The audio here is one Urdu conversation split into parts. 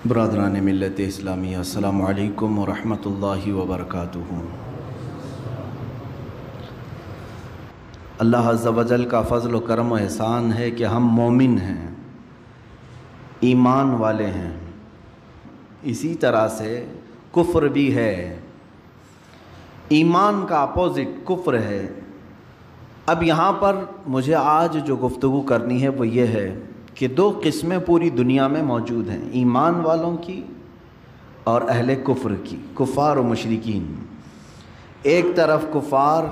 برادران ملت اسلامیہ، السلام علیکم ورحمۃ اللہ وبرکاتہ۔ اللہ عز و جل کا فضل و کرم و احسان ہے کہ ہم مومن ہیں، ایمان والے ہیں۔ اسی طرح سے کفر بھی ہے، ایمان کا اپوزٹ کفر ہے۔ اب یہاں پر مجھے آج جو گفتگو کرنی ہے وہ یہ ہے کہ دو قسمیں پوری دنیا میں موجود ہیں، ایمان والوں کی اور اہل کفر کی، کفار و مشرکین۔ ایک طرف کفار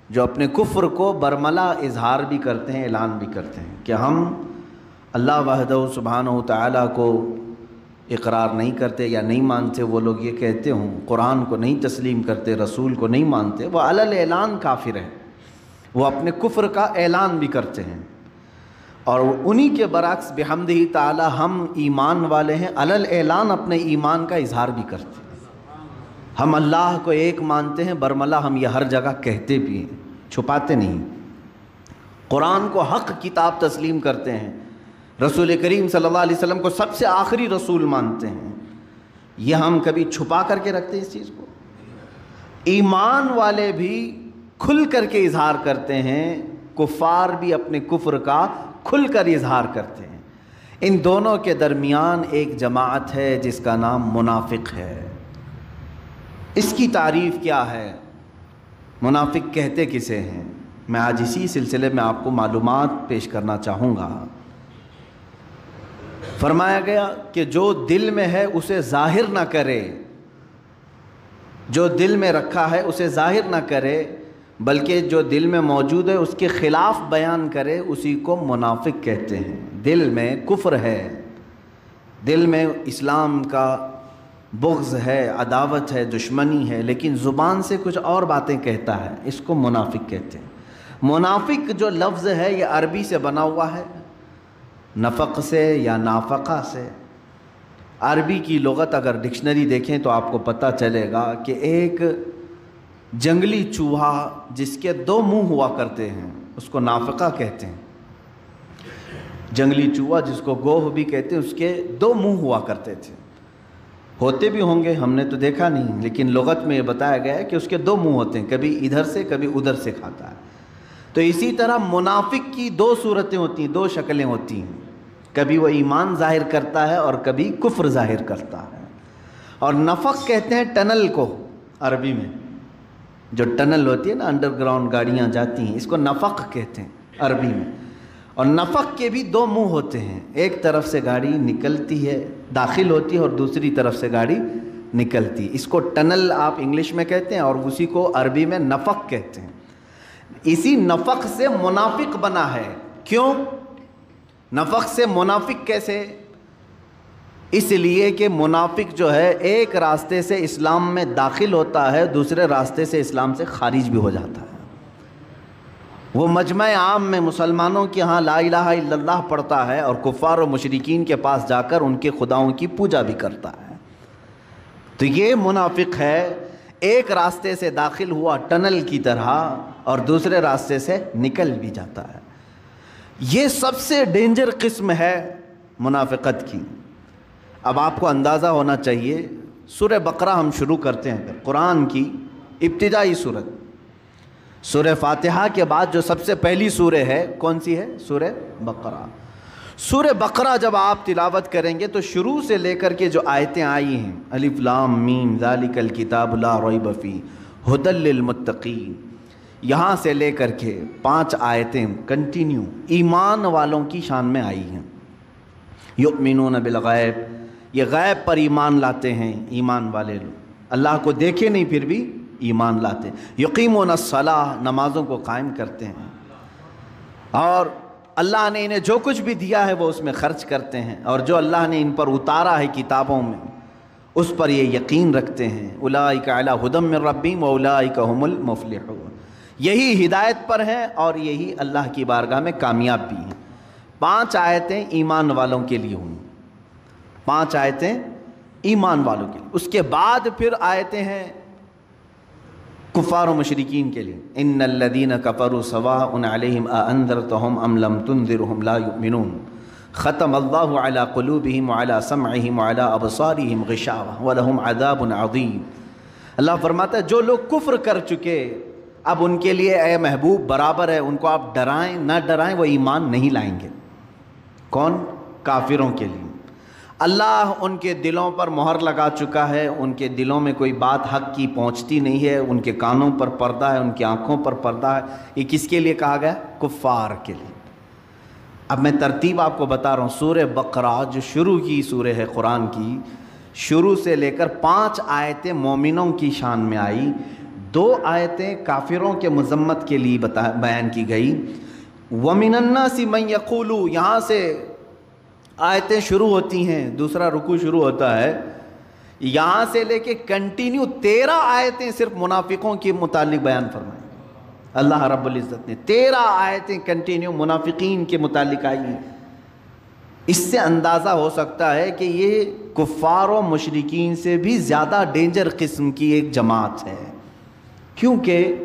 جو اپنے کفر کو برملا اظہار بھی کرتے ہیں، اعلان بھی کرتے ہیں کہ ہم اللہ وحدہ سبحانہ و تعالیٰ کو اقرار نہیں کرتے یا نہیں مانتے۔ وہ لوگ یہ کہتے ہوں قرآن کو نہیں تسلیم کرتے، رسول کو نہیں مانتے، وہ علی اعلان کافر ہیں، وہ اپنے کفر کا اعلان بھی کرتے ہیں۔ اور انہی کے برعکس بحمدہ تعالی ہم ایمان والے ہیں، علی اعلان اپنے ایمان کا اظہار بھی کرتے ہیں۔ ہم اللہ کو ایک مانتے ہیں، برملا ہم یہ ہر جگہ کہتے بھی ہیں، چھپاتے نہیں۔ قرآن کو حق کتاب تسلیم کرتے ہیں، رسول کریم صلی اللہ علیہ وسلم کو سب سے آخری رسول مانتے ہیں۔ یہ ہم کبھی چھپا کر کے رکھتے ہیں اس چیز کو؟ ایمان والے بھی کھل کر کے اظہار کرتے ہیں، کفار بھی اپنے کفر کا کھل کر اظہار کرتے ہیں۔ ان دونوں کے درمیان ایک جماعت ہے جس کا نام منافق ہے۔ اس کی تعریف کیا ہے؟ منافق کہتے کسے ہیں؟ میں آج اسی سلسلے میں آپ کو معلومات پیش کرنا چاہوں گا۔ فرمایا گیا کہ جو دل میں ہے اسے ظاہر نہ کرے، جو دل میں رکھا ہے اسے ظاہر نہ کرے، بلکہ جو دل میں موجود ہے اس کے خلاف بیان کرے، اسی کو منافق کہتے ہیں۔ دل میں کفر ہے، دل میں اسلام کا بغض ہے، عداوت ہے، دشمنی ہے، لیکن زبان سے کچھ اور باتیں کہتا ہے، اس کو منافق کہتے ہیں۔ منافق جو لفظ ہے یہ عربی سے بنا ہوا ہے، نفق سے یا نافقہ سے۔ عربی کی لغت اگر ڈکشنری دیکھیں تو آپ کو پتہ چلے گا کہ ایک جنگلی چوہا جس کے دو منہ ہوا کرتے ہیں اس کو نافقہ کہتے ہیں۔ جنگلی چوہا جس کو گوہ بھی کہتے ہیں، اس کے دو منہ ہوا کرتے تھے، ہوتے بھی ہوں گے، ہم نے تو دیکھا نہیں، لیکن لغت میں یہ بتایا گیا ہے کہ اس کے دو منہ ہوتے ہیں، کبھی ادھر سے کبھی ادھر سے کھاتا ہے۔ تو اسی طرح منافق کی دو صورتیں ہوتی ہیں، دو شکلیں ہوتی ہیں، کبھی وہ ایمان ظاہر کرتا ہے اور کبھی کفر ظاہر کرتا ہے۔ اور نفق کہتے ہیں ٹنل کو، عربی میں جو ٹنل ہوتی ہے نا، انڈر گراؤنڈ گاڑیاں جاتی ہیں، اس کو نفق کہتے ہیں عربی میں۔ اور نفق کے بھی دو منہ ہوتے ہیں، ایک طرف سے گاڑی نکلتی ہے، داخل ہوتی ہے، اور دوسری طرف سے گاڑی نکلتی ہے۔ اس کو ٹنل آپ انگلش میں کہتے ہیں اور اسی کو عربی میں نفق کہتے ہیں۔ اسی نفق سے منافق بنا ہے۔ کیوں نفق سے منافق کیسے؟ اس لیے کہ منافق جو ہے ایک راستے سے اسلام میں داخل ہوتا ہے، دوسرے راستے سے اسلام سے خارج بھی ہو جاتا ہے۔ وہ مجمع عام میں مسلمانوں کے ہاں لا الہ الا اللہ پڑھتا ہے اور کفار و مشرکین کے پاس جا کر ان کے خداؤں کی پوجا بھی کرتا ہے۔ تو یہ منافق ہے، ایک راستے سے داخل ہوا ٹنل کی طرح اور دوسرے راستے سے نکل بھی جاتا ہے۔ یہ سب سے ڈینجر قسم ہے منافقت کی۔ اب آپ کو اندازہ ہونا چاہیے، سورہ بقرہ ہم شروع کرتے ہیں، قرآن کی ابتدائی سورت، سورہ فاتحہ کے بعد جو سب سے پہلی سورہ ہے کون سی ہے؟ سورہ بقرہ۔ سورہ بقرہ جب آپ تلاوت کریں گے تو شروع سے لے کر کے جو آیتیں آئی ہیں، الف لام میم ذالک الکتاب لا ریب فیہ ھدی للمتقین، یہاں سے لے کر کے 5 آیتیں کنٹینیو ایمان والوں کی شان میں آئی ہیں۔ یؤمنون بالغیب، یہ غیب پر ایمان لاتے ہیں ایمان والے لوگ، اللہ کو دیکھے نہیں پھر بھی ایمان لاتے ہیں۔ یقیمون الصلاۃ، نمازوں کو قائم کرتے ہیں، اور اللہ نے انہیں جو کچھ بھی دیا ہے وہ اس میں خرچ کرتے ہیں، اور جو اللہ نے ان پر اتارا ہے کتابوں میں اس پر یہ یقین رکھتے ہیں۔ اولئک علی ھدی من ربہم واولئک ھم المفلحون، یہی ہدایت پر ہیں اور یہی اللہ کی بارگاہ میں کامیاب بھی ہیں۔ 5 آیتیں ایمان والوں کے لیے ہوں، 5 آیتیں ایمان والوں کے لیے۔ اس کے بعد پھر آیتیں ہیں کفار و مشرکین کے لیے، ان الذین کفروا سواء علیہم اانذرتہم ام لم تنذرہم لا یؤمنون ختم اللہ علی قلوبہم وعلی سمعہم وعلی ابصارہم غشاوہ ولہم عذاب عظیم۔ اللہ فرماتا ہے جو لوگ کفر کر چکے اب ان کے لیے اے محبوب برابر ہے، ان کو آپ ڈرائیں نہ ڈرائیں وہ ایمان نہیں لائیں گے۔ کون؟ کافروں کے لیے اللہ ان کے دلوں پر مہر لگا چکا ہے، ان کے دلوں میں کوئی بات حق کی پہنچتی نہیں ہے، ان کے کانوں پر پردہ ہے، ان کی آنکھوں پر پردہ ہے۔ یہ کس کے لیے کہا گیا؟ کفار کے لیے۔ اب میں ترتیب آپ کو بتا رہا ہوں۔ سورہ بقرہ جو شروع کی سورہ ہے قرآن کی، شروع سے لے کر 5 آیتیں مومنوں کی شان میں آئی، 2 آیتیں کافروں کے مذمت کے لیے بیان کی گئی۔ وَمِنَ النَّاسِ مَن يَقُولُ، یہاں سے آیتیں شروع ہوتی ہیں، دوسرا رکوع شروع ہوتا ہے، یہاں سے لے کے کنٹینیو 13 آیتیں صرف منافقوں کے متعلق بیان فرمائیں۔ اللہ رب العزت نے 13 آیتیں کنٹینیو منافقین کے متعلق آئی ہیں۔ اس سے اندازہ ہو سکتا ہے کہ یہ کفار و مشرکین سے بھی زیادہ ڈینجر قسم کی ایک جماعت ہے، کیونکہ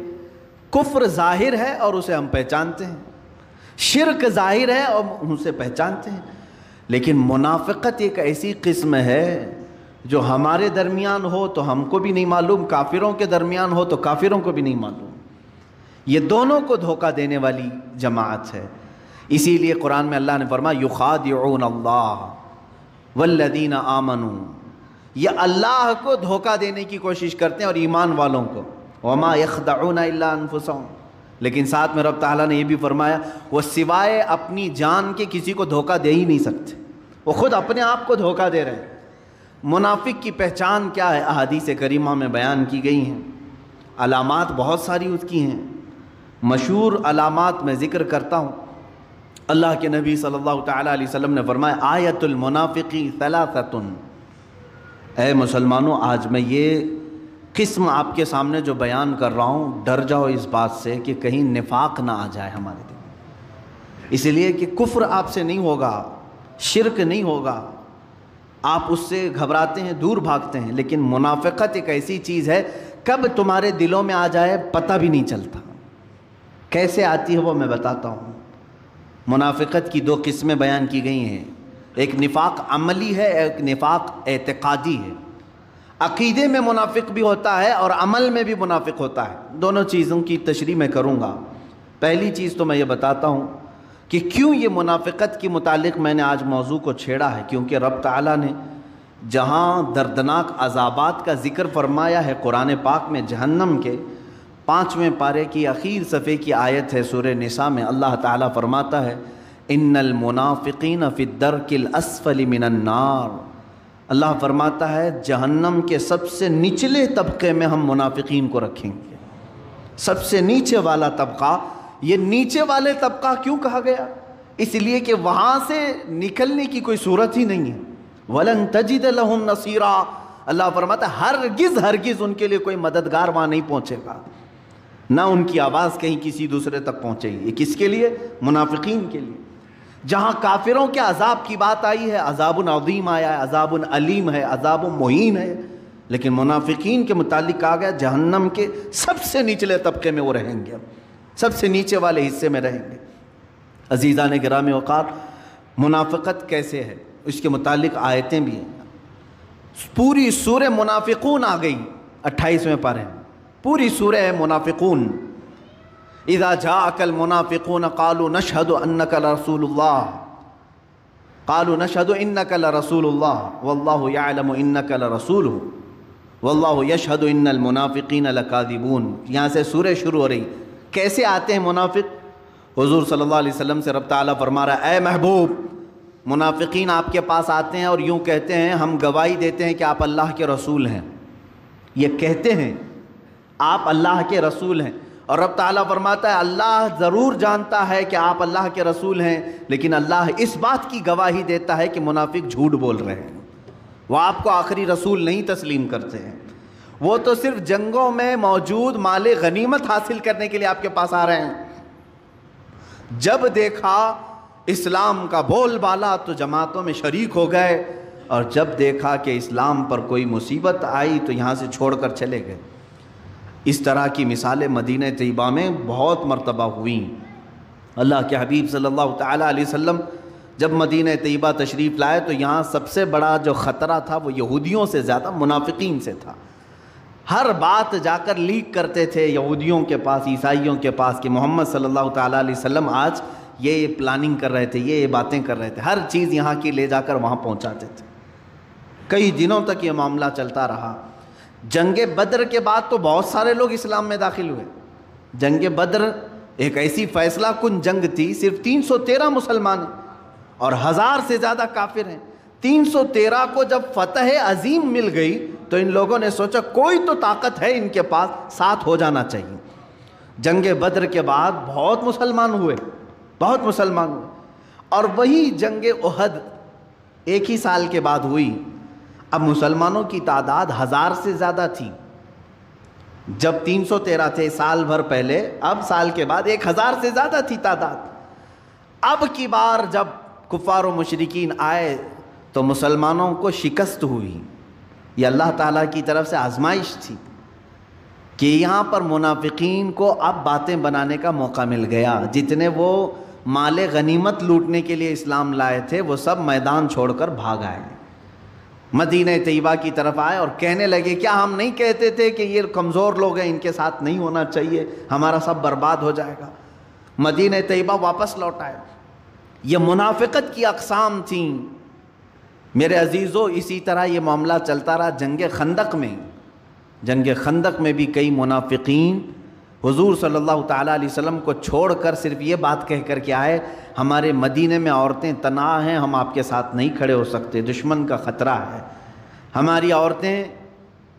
کفر ظاہر ہے اور اسے ہم پہچانتے ہیں، شرک ظاہر ہے اور اسے پہچانتے ہیں، لیکن منافقت ایک ایسی قسم ہے جو ہمارے درمیان ہو تو ہم کو بھی نہیں معلوم، کافروں کے درمیان ہو تو کافروں کو بھی نہیں معلوم۔ یہ دونوں کو دھوکہ دینے والی جماعت ہے۔ اسی لیے قرآن میں اللہ نے فرمایا یخادعون اللہ والذین آمنوا، یہ اللہ کو دھوکہ دینے کی کوشش کرتے ہیں اور ایمان والوں کو۔ وما یخدعون الا انفسهم، لیکن ساتھ میں رب تعالیٰ نے یہ بھی فرمایا وہ سوائے اپنی جان کے کسی کو دھوکہ دے ہی نہیں سکتے، وہ خود اپنے آپ کو دھوکہ دے رہے ہیں۔ منافق کی پہچان کیا ہے؟ احادیث کریمہ میں بیان کی گئی ہیں، علامات بہت ساری اس کی ہیں، مشہور علامات میں ذکر کرتا ہوں۔ اللہ کے نبی صلی اللہ تعالیٰ علیہ وسلم نے فرمایا آیت المنافقی ثلاثۃ، اے مسلمانوں آج میں یہ قسم آپ کے سامنے جو بیان کر رہا ہوں ڈر جاؤ اس بات سے کہ کہیں نفاق نہ آ جائے ہمارے دل میں، اس لیے کہ کفر آپ سے نہیں ہوگا، شرک نہیں ہوگا، آپ اس سے گھبراتے ہیں، دور بھاگتے ہیں، لیکن منافقت ایک ایسی چیز ہے کب تمہارے دلوں میں آ جائے پتہ بھی نہیں چلتا۔ کیسے آتی ہے وہ میں بتاتا ہوں۔ منافقت کی 2 قسمیں بیان کی گئی ہیں، ایک نفاق عملی ہے، ایک نفاق اعتقادی ہے۔ عقیدے میں منافق بھی ہوتا ہے اور عمل میں بھی منافق ہوتا ہے، دونوں چیزوں کی تشریح میں کروں گا۔ پہلی چیز تو میں یہ بتاتا ہوں کہ کیوں یہ منافقت کے متعلق میں نے آج موضوع کو چھیڑا ہے، کیونکہ رب تعالیٰ نے جہاں دردناک عذابات کا ذکر فرمایا ہے قرآن پاک میں جہنم کے 5ویں پارے کی آخر صفحے کی آیت ہے سورہ نساء میں، اللہ تعالیٰ فرماتا ہے ان المنافقین فی الدرک الاسفل من النار، اللہ فرماتا ہے جہنم کے سب سے نچلے طبقے میں ہم منافقین کو رکھیں گے، سب سے نیچے والا طبقہ۔ یہ نیچے والے طبقہ کیوں کہا گیا؟ اس لیے کہ وہاں سے نکلنے کی کوئی صورت ہی نہیں ہے۔ وَلَن تَجِدَ لَهُمْ نَصِيرًا، اللہ فرماتا ہے ہرگز ان کے لیے کوئی مددگار وہاں نہیں پہنچے گا، نہ ان کی آواز کہیں کسی دوسرے تک پہنچے گی۔ یہ کس کے لیے؟ منافقین کے لیے۔ جہاں کافروں کے عذاب کی بات آئی ہے، عذاب عظیم آیا ہے، عذاب علیم ہے، عذاب مہین ہے، لیکن منافقین کے متعلق کہا گیا جہنم کے سب سے نچلے طبقے میں وہ رہیں گے، سب سے نیچے والے حصے میں رہیں گے۔ عزیزان گرامی اوقات، منافقت کیسے ہے اس کے متعلق آیتیں بھی ہیں۔ پوری سورہ منافقون آ گئی 28ویں پارے میں، پوری سورہ ہے منافقون۔ اذا جاءك المنافقون قالوا نشهد انك لرسول الله، قالوا نشهد انك لرسول الله والله يعلم انك لرسوله والله يشهد ان المنافقين لكاذبون۔ یہاں سے سورہ شروع ہو رہی۔ کیسے آتے ہیں منافق؟ حضور صلی اللہ علیہ وسلم سے رب تعالیٰ فرما رہا ہے اے محبوب، منافقین آپ کے پاس آتے ہیں اور یوں کہتے ہیں ہم گواہی دیتے ہیں کہ آپ اللہ کے رسول ہیں، یہ کہتے ہیں آپ اللہ کے رسول ہیں، اور رب تعالیٰ فرماتا ہے اللہ ضرور جانتا ہے کہ آپ اللہ کے رسول ہیں، لیکن اللہ اس بات کی گواہی دیتا ہے کہ منافق جھوٹ بول رہے ہیں، وہ آپ کو آخری رسول نہیں تسلیم کرتے ہیں، وہ تو صرف جنگوں میں موجود مال غنیمت حاصل کرنے کے لیے آپ کے پاس آ رہے ہیں۔ جب دیکھا اسلام کا بول بالا تو جماعتوں میں شریک ہو گئے، اور جب دیکھا کہ اسلام پر کوئی مصیبت آئی تو یہاں سے چھوڑ کر چلے گئے۔ اس طرح کی مثالیں مدینہ طیبہ میں بہت مرتبہ ہوئیں۔ اللہ کے حبیب صلی اللہ تعالیٰ علیہ وسلم جب مدینہ طیبہ تشریف لائے تو یہاں سب سے بڑا جو خطرہ تھا وہ یہودیوں سے زیادہ منافقین سے تھا۔ ہر بات جا کر لیک کرتے تھے یہودیوں کے پاس، عیسائیوں کے پاس، کہ محمد صلی اللہ تعالیٰ علیہ وسلم آج یہ پلاننگ کر رہے تھے، یہ باتیں کر رہے تھے، ہر چیز یہاں کی لے جا کر وہاں پہنچاتے تھے۔ کئی دنوں تک یہ معاملہ چلتا رہا۔ جنگ بدر کے بعد تو بہت سارے لوگ اسلام میں داخل ہوئے۔ جنگ بدر ایک ایسی فیصلہ کن جنگ تھی، صرف 313 مسلمان ہیں اور 1000 سے زیادہ کافر ہیں۔ 313 کو جب فتح عظیم مل گئی تو ان لوگوں نے سوچا کوئی تو طاقت ہے ان کے پاس، ساتھ ہو جانا چاہیے۔ جنگ بدر کے بعد بہت مسلمان ہوئے، بہت مسلمان ہوئے، اور وہی جنگ احد ایک ہی سال کے بعد ہوئی۔ اب مسلمانوں کی تعداد 1000 سے زیادہ تھی۔ جب 313 تھے سال بھر پہلے، اب سال کے بعد 1000 سے زیادہ تھی تعداد۔ اب کی بار جب کفار و مشرکین آئے تو مسلمانوں کو شکست ہوئی۔ یہ اللہ تعالیٰ کی طرف سے آزمائش تھی کہ یہاں پر منافقین کو اب باتیں بنانے کا موقع مل گیا۔ جتنے وہ مال غنیمت لوٹنے کے لیے اسلام لائے تھے وہ سب میدان چھوڑ کر بھاگ آئے، مدینہ طیبہ کی طرف آئے اور کہنے لگے کیا ہم نہیں کہتے تھے کہ یہ کمزور لوگ ہیں، ان کے ساتھ نہیں ہونا چاہیے، ہمارا سب برباد ہو جائے گا۔ مدینہ طیبہ واپس لوٹ آئے۔ یہ منافقت کی اقسام تھیں میرے عزیزو۔ اسی طرح یہ معاملہ چلتا رہا جنگ خندق میں۔ جنگ خندق میں بھی کئی منافقین حضور صلی اللہ تعالیٰ علیہ وسلم کو چھوڑ کر صرف یہ بات کہہ کر کے آئے ہمارے مدینے میں عورتیں تنہا ہیں، ہم آپ کے ساتھ نہیں کھڑے ہو سکتے، دشمن کا خطرہ ہے، ہماری عورتیں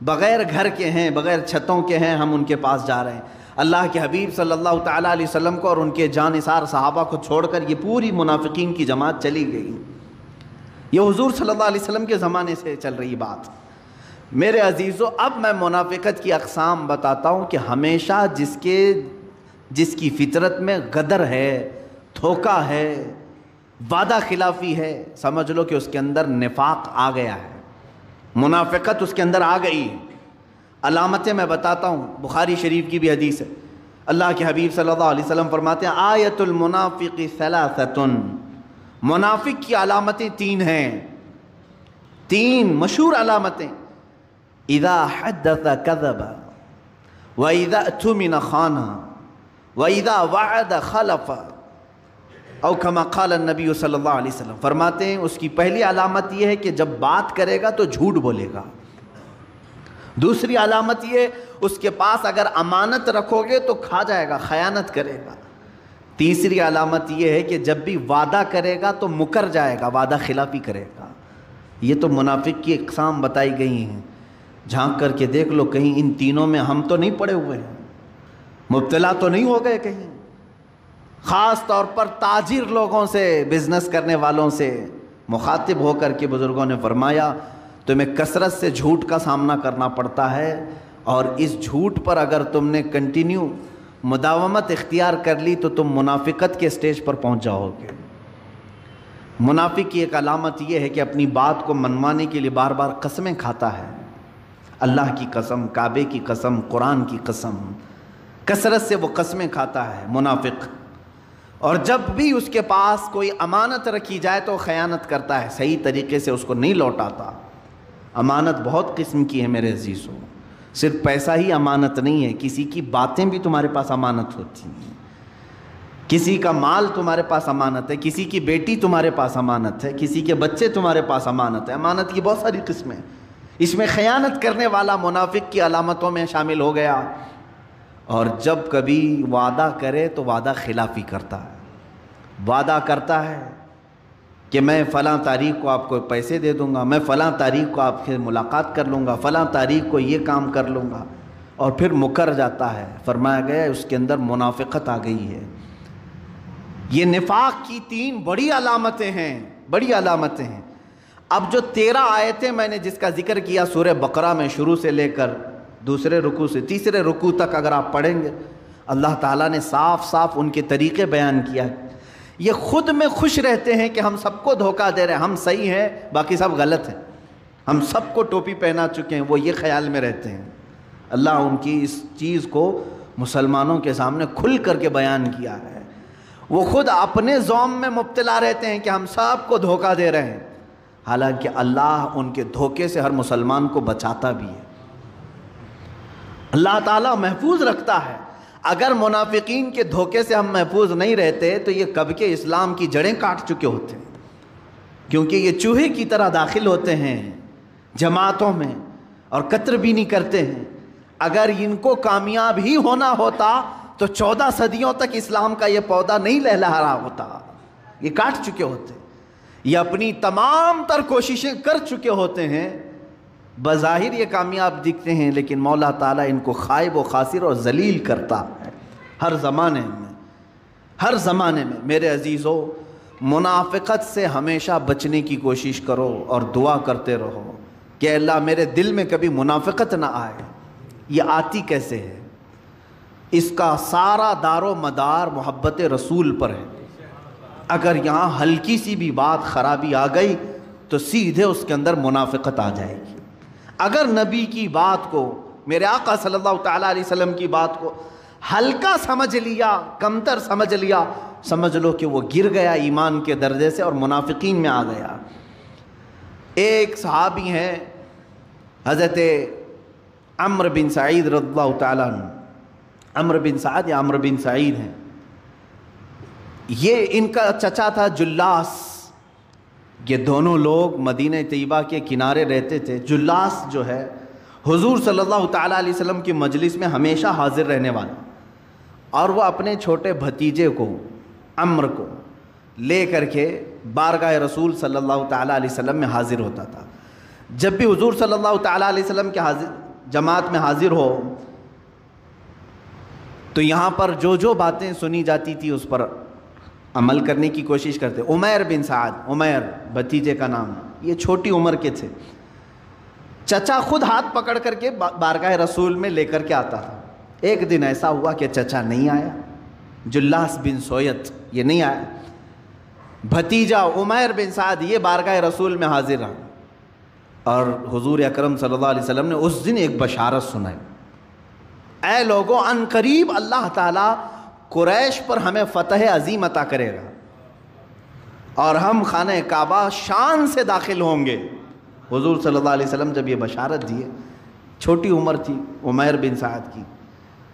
بغیر گھر کے ہیں، بغیر چھتوں کے ہیں، ہم ان کے پاس جا رہے ہیں۔ اللہ کے حبیب صلی اللہ تعالیٰ علیہ وسلم کو اور ان کے جانثار صحابہ کو چھوڑ کر یہ پوری منافقین کی جماعت چلی گئی۔ یہ حضور صلی اللہ علیہ وسلم کے زمانے سے چل رہی بات۔ میرے عزیزو، اب میں منافقت کی اقسام بتاتا ہوں کہ ہمیشہ جس کی فطرت میں غدر ہے، دھوکہ ہے، وعدہ خلافی ہے، سمجھ لو کہ اس کے اندر نفاق آ گیا ہے، منافقت اس کے اندر آ گئی ہے۔ علامتیں میں بتاتا ہوں، بخاری شریف کی بھی حدیث ہے، اللہ کے حبیب صلی اللہ علیہ وسلم فرماتے ہیں آیت المنافق ثلاثۃ، منافق کی علامتیں 3 ہیں، 3 مشہور علامتیں۔ اذا حدث کذب واذا اؤتمن خان واذا وعد خلف، او کما قال النبی صلی اللہ علیہ وسلم، فرماتے ہیں اس کی پہلی علامت یہ ہے کہ جب بات کرے گا تو جھوٹ بولے گا۔ دوسری علامت یہ، اس کے پاس اگر امانت رکھو گے تو کھا جائے گا، خیانت کرے گا۔ تیسری علامت یہ ہے کہ جب بھی وعدہ کرے گا تو مکر جائے گا، وعدہ خلافی کرے گا۔ یہ تو منافق کی اقسام بتائی گئی ہیں۔ جھانک کر کے دیکھ لو کہیں ان تینوں میں ہم تو نہیں پڑے ہوئے ہیں، مبتلا تو نہیں ہو گئے کہیں۔ خاص طور پر تاجر لوگوں سے، بزنس کرنے والوں سے مخاطب ہو کر کے بزرگوں نے فرمایا تمہیں کثرت سے جھوٹ کا سامنا کرنا پڑتا ہے، اور اس جھوٹ پر اگر تم نے کنٹینیو مداومت اختیار کر لی تو تم منافقت کے سٹیج پر پہنچ جاؤ گے۔ منافق کی ایک علامت یہ ہے کہ اپنی بات کو منوانے کے لیے بار بار قسمیں کھاتا ہے، اللہ کی قسم، کعبے کی قسم، قرآن کی قسم، کثرت سے وہ قسمیں کھاتا ہے منافق۔ اور جب بھی اس کے پاس کوئی امانت رکھی جائے تو خیانت کرتا ہے، صحیح طریقے سے اس کو نہیں لوٹاتا۔ امانت بہت قسم کی ہے میرے عزیزوں، صرف پیسہ ہی امانت نہیں ہے، کسی کی باتیں بھی تمہارے پاس امانت ہوتی ہیں، کسی کا مال تمہارے پاس امانت ہے، کسی کی بیٹی تمہارے پاس امانت ہے، کسی کے بچے تمہارے پاس امانت ہے۔ امانت کی بہت ساری قسمیں، اس میں خیانت کرنے والا منافق کی علامتوں میں شامل ہو گیا۔ اور جب کبھی وعدہ کرے تو وعدہ خلافی کرتا ہے، وعدہ کرتا ہے کہ میں فلاں تاریخ کو آپ کو پیسے دے دوں گا، میں فلاں تاریخ کو آپ سے ملاقات کر لوں گا، فلاں تاریخ کو یہ کام کر لوں گا، اور پھر مکر جاتا ہے۔ فرمایا گیا اس کے اندر منافقت آ گئی ہے۔ یہ نفاق کی 3 بڑی علامتیں ہیں، بڑی علامتیں ہیں۔ اب جو 13 آیتیں میں نے جس کا ذکر کیا سورہ بقرہ میں، شروع سے لے کر دوسرے رکوع سے تیسرے رکوع تک اگر آپ پڑھیں گے، اللہ تعالیٰ نے صاف صاف ان کے طریقے بیان کیا۔ یہ خود میں خوش رہتے ہیں کہ ہم سب کو دھوکہ دے رہے ہیں، ہم صحیح ہیں باقی سب غلط ہیں، ہم سب کو ٹوپی پہنا چکے ہیں، وہ یہ خیال میں رہتے ہیں۔ اللہ ان کی اس چیز کو مسلمانوں کے سامنے کھل کر کے بیان کیا ہے۔ وہ خود اپنے زوم میں مبتلا رہتے ہیں کہ ہم سب کو دھوکہ دے رہے ہیں، حالانکہ اللہ ان کے دھوکے سے ہر مسلمان کو بچاتا بھی ہے، اللہ تعالیٰ محفوظ رکھتا ہے۔ اگر منافقین کے دھوکے سے ہم محفوظ نہیں رہتے تو یہ کب کے اسلام کی جڑیں کاٹ چکے ہوتے ہیں، کیونکہ یہ چوہے کی طرح داخل ہوتے ہیں جماعتوں میں اور قطر بھی نہیں کرتے ہیں۔ اگر ان کو کامیاب ہی ہونا ہوتا تو 14 صدیوں تک اسلام کا یہ پودا نہیں لہلہا رہا ہوتا، یہ کاٹ چکے ہوتے، یہ اپنی تمام تر کوششیں کر چکے ہوتے ہیں، بظاہر یہ کامیاب دکھتے ہیں لیکن مولا تعالیٰ ان کو خائب و خاسر اور ذلیل کرتا ہے ہر زمانے میں، ہر زمانے میں۔ میرے عزیزو، منافقت سے ہمیشہ بچنے کی کوشش کرو اور دعا کرتے رہو کہ اللہ میرے دل میں کبھی منافقت نہ آئے۔ یہ آتی کیسے ہے؟ اس کا سارا دار و مدار محبت رسول پر ہے۔ اگر یہاں ہلکی سی بھی بات خرابی آ گئی تو سیدھے اس کے اندر منافقت آ جائے گی۔ اگر نبی کی بات کو، میرے آقا صلی اللہ تعالیٰ علیہ وسلم کی بات کو ہلکا سمجھ لیا، کمتر سمجھ لیا، سمجھ لو کہ وہ گر گیا ایمان کے درجے سے اور منافقین میں آ گیا۔ ایک صحابی ہیں حضرت عمرو بن سعید رضی اللہ تعالیٰ عنہ، عمرو بن سعد یا عمرو بن سعید ہیں، یہ ان کا چچا تھا جلاس۔ یہ دونوں لوگ مدینہ طیبہ کے کنارے رہتے تھے۔ جلاس جو ہے حضور صلی اللہ تعالیٰ علیہ وسلم کی مجلس میں ہمیشہ حاضر رہنے والا، اور وہ اپنے چھوٹے بھتیجے کو عمرو کو لے کر کے بارگاہ رسول صلی اللہ تعالیٰ علیہ وسلم میں حاضر ہوتا تھا۔ جب بھی حضور صلی اللہ تعالیٰ علیہ وسلم کے جماعت میں حاضر ہو تو یہاں پر جو باتیں سنی جاتی تھی اس پر عمل کرنے کی کوشش کرتے۔ عمیر بن سعد، عمیر بھتیجے کا نام، یہ چھوٹی عمر کے تھے۔ چچا خود ہاتھ پکڑ کر کے بارگاہ رسول میں لے کر کے آتا تھا۔ ایک دن ایسا ہوا کہ چچا نہیں آیا، جلاس بن سویت یہ نہیں آیا، بھتیجا عمیر بن سعد یہ بارگاہ رسول میں حاضر رہا، اور حضور اکرم صلی اللہ علیہ وسلم نے اس دن ایک بشارت سنائی، اے لوگوں ان قریب اللہ تعالیٰ قریش پر ہمیں فتح عظیم عطا کرے گا اور ہم خانہ کعبہ شان سے داخل ہوں گے۔ حضور صلی اللہ علیہ وسلم جب یہ بشارت دیے، چھوٹی عمر تھی عمیر بن سعد کی،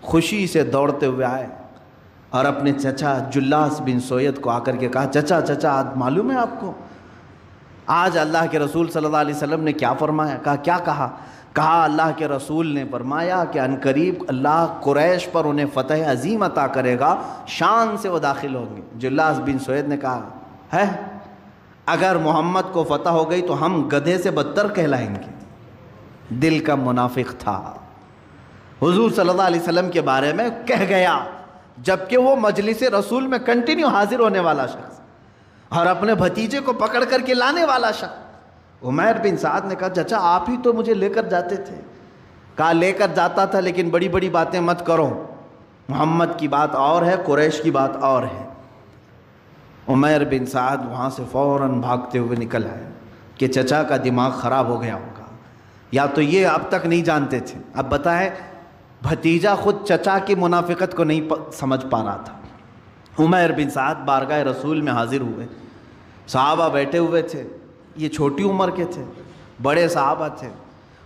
خوشی سے دوڑتے ہوئے آئے اور اپنے چچا جلاس بن سویت کو آ کر کے کہا، چچا معلوم ہے آپ کو آج اللہ کے رسول صلی اللہ علیہ وسلم نے کیا فرمایا؟ کہا کیا کہا؟ کہا اللہ کے رسول نے فرمایا کہ ان قریب اللہ قریش پر انہیں فتح عظیم عطا کرے گا، شان سے وہ داخل ہوں گے۔ جلاس بن سوید نے کہا ہے اگر محمد کو فتح ہو گئی تو ہم گدھے سے بدتر کہلائیں گے۔ دل کا منافق تھا، حضور صلی اللہ علیہ وسلم کے بارے میں کہہ گیا، جبکہ وہ مجلس رسول میں کنٹینیو حاضر ہونے والا شخص اور اپنے بھتیجے کو پکڑ کر کے لانے والا شخص۔ عمیر بن سعد نے کہا چچا آپ ہی تو مجھے لے کر جاتے تھے۔ کہا لے کر جاتا تھا لیکن بڑی بڑی باتیں مت کرو، محمد کی بات اور ہے، قریش کی بات اور ہے۔ عمیر بن سعد وہاں سے فوراً بھاگتے ہوئے نکل آئے کہ چچا کا دماغ خراب ہو گیا ہوگا، یا تو یہ اب تک نہیں جانتے تھے۔ اب بتائیں بھتیجا خود چچا کی منافقت کو نہیں سمجھ پا رہا تھا۔ عمیر بن سعد بارگاہ رسول میں حاضر ہوئے، صحابہ بیٹھے ہوئے تھے، یہ چھوٹی عمر کے تھے، بڑے صحابہ تھے،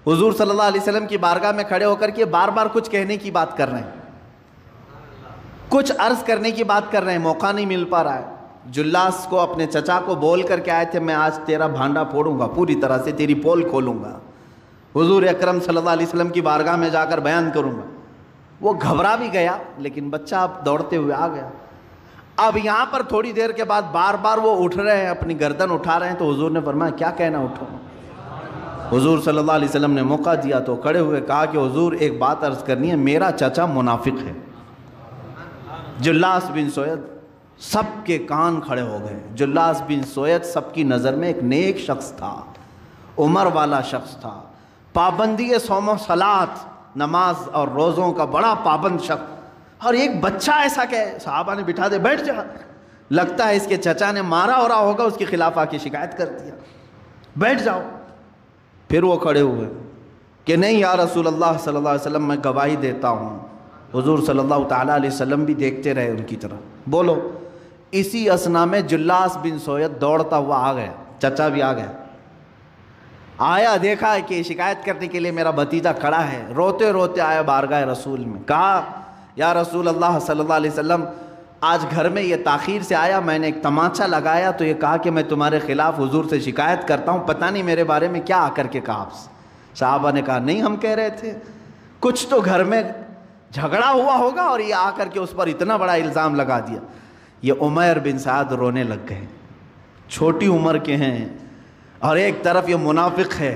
حضور صلی اللہ علیہ وسلم کی بارگاہ میں کھڑے ہو کر کے بار بار کچھ کہنے کی بات کر رہے ہیں، کچھ عرض کرنے کی بات کر رہے ہیں، موقع نہیں مل پا رہا ہے۔ جلاس کو اپنے چچا کو بول کر کے آئے تھے میں آج تیرا بھانڈا پھوڑوں گا، پوری طرح سے تیری پول کھولوں گا، حضور اکرم صلی اللہ علیہ وسلم کی بارگاہ میں جا کر بیان کروں گا۔ وہ گھبرا بھی گیا لیکن بچہ اب دوڑتے ہوئے آ گیا۔ اب یہاں پر تھوڑی دیر کے بعد بار بار وہ اٹھ رہے ہیں، اپنی گردن اٹھا رہے ہیں، تو حضور نے فرمایا کیا کہنا اٹھو۔ حضور صلی اللہ علیہ وسلم نے موقع دیا تو کھڑے ہوئے کہا کہ حضور ایک بات عرض کرنی ہے، میرا چچا منافق ہے۔ جلاس بن سوید، سب کے کان کھڑے ہو گئے۔ جلاس بن سوید سب کی نظر میں ایک نیک شخص تھا، عمر والا شخص تھا، پابندی صوم و صلات، نماز اور روزوں کا بڑا پابند شخص، اور ایک بچہ ایسا کہ صحابہ نے بٹھا دے بیٹھ جا، لگتا ہے اس کے چچا نے مارا ہو رہا ہوگا، اس کے خلاف آ کے شکایت کر دیا، بیٹھ جاؤ۔ پھر وہ کھڑے ہوئے کہ نہیں یا رسول اللہ صلی اللہ علیہ وسلم میں گواہی دیتا ہوں۔ حضور صلی اللہ تعالیٰ علیہ وسلم بھی دیکھتے رہے ان کی طرف، بولو۔ اسی اسنا میں جلاس بن سوید دوڑتا ہوا آ گیا، چچا بھی آ گیا، آیا دیکھا کہ شکایت کرنے کے لیے میرا بھتیجا کھڑا ہے، روتے روتے آیا بارگاہ رسول میں، کہا یا رسول اللہ صلی اللہ علیہ وسلم آج گھر میں یہ تاخیر سے آیا، میں نے ایک تماچا لگایا تو یہ کہا کہ میں تمہارے خلاف حضور سے شکایت کرتا ہوں، پتہ نہیں میرے بارے میں کیا آ کر کے کہا آپ سے۔ صحابہ نے کہا نہیں، ہم کہہ رہے تھے کچھ تو گھر میں جھگڑا ہوا ہوگا اور یہ آ کر کے اس پر اتنا بڑا الزام لگا دیا۔ یہ عمیر بن سعد رونے لگ گئے، چھوٹی عمر کے ہیں اور ایک طرف یہ منافق ہے،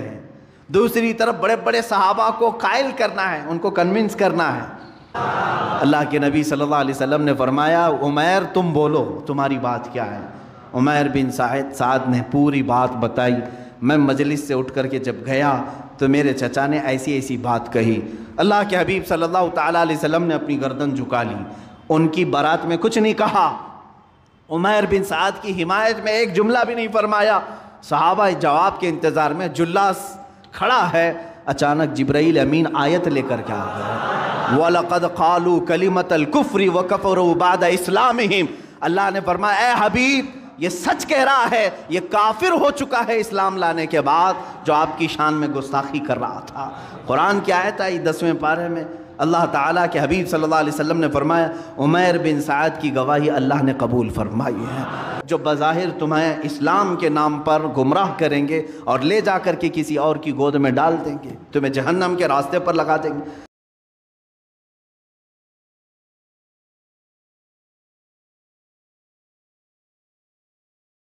دوسری طرف بڑے بڑے صحابہ کو قائل کرنا ہے، ان کو کنونس کرنا ہے۔ اللہ کے نبی صلی اللہ علیہ وسلم نے فرمایا عمیر تم بولو تمہاری بات کیا ہے۔ عمیر بن سعد نے پوری بات بتائی، میں مجلس سے اٹھ کر کے جب گیا تو میرے چچا نے ایسی ایسی بات کہی۔ اللہ کے حبیب صلی اللہ تعالیٰ علیہ وسلم نے اپنی گردن جھکا لی، ان کی برات میں کچھ نہیں کہا، عمیر بن سعد کی حمایت میں ایک جملہ بھی نہیں فرمایا۔ صحابہ جواب کے انتظار میں، جلاس کھڑا ہے، اچانک جبرائیل امین آیت لے کر کے آ گیا، وَلَقَدْ قَالُوا كَلِمَةَ الْكُفْرِ وَكَفَرُوا بَعْدَ إِسْلَامِهِمْ۔ اللہ نے فرمایا اے حبیب یہ سچ کہہ رہا ہے، یہ کافر ہو چکا ہے اسلام لانے کے بعد جو آپ کی شان میں گستاخی کر رہا تھا۔ قرآن کی آیت آئی 10ویں پارے میں، اللہ تعالیٰ کے حبیب صلی اللہ علیہ وسلم نے فرمایا عمیر بن سعد کی گواہی اللہ نے قبول فرمائی ہے۔ جو بظاہر تمہیں اسلام کے نام پر گمراہ کریں گے اور لے جا کر کے کسی اور کی گود میں ڈال دیں گے، تمہیں جہنم کے راستے پر لگا دیں گے،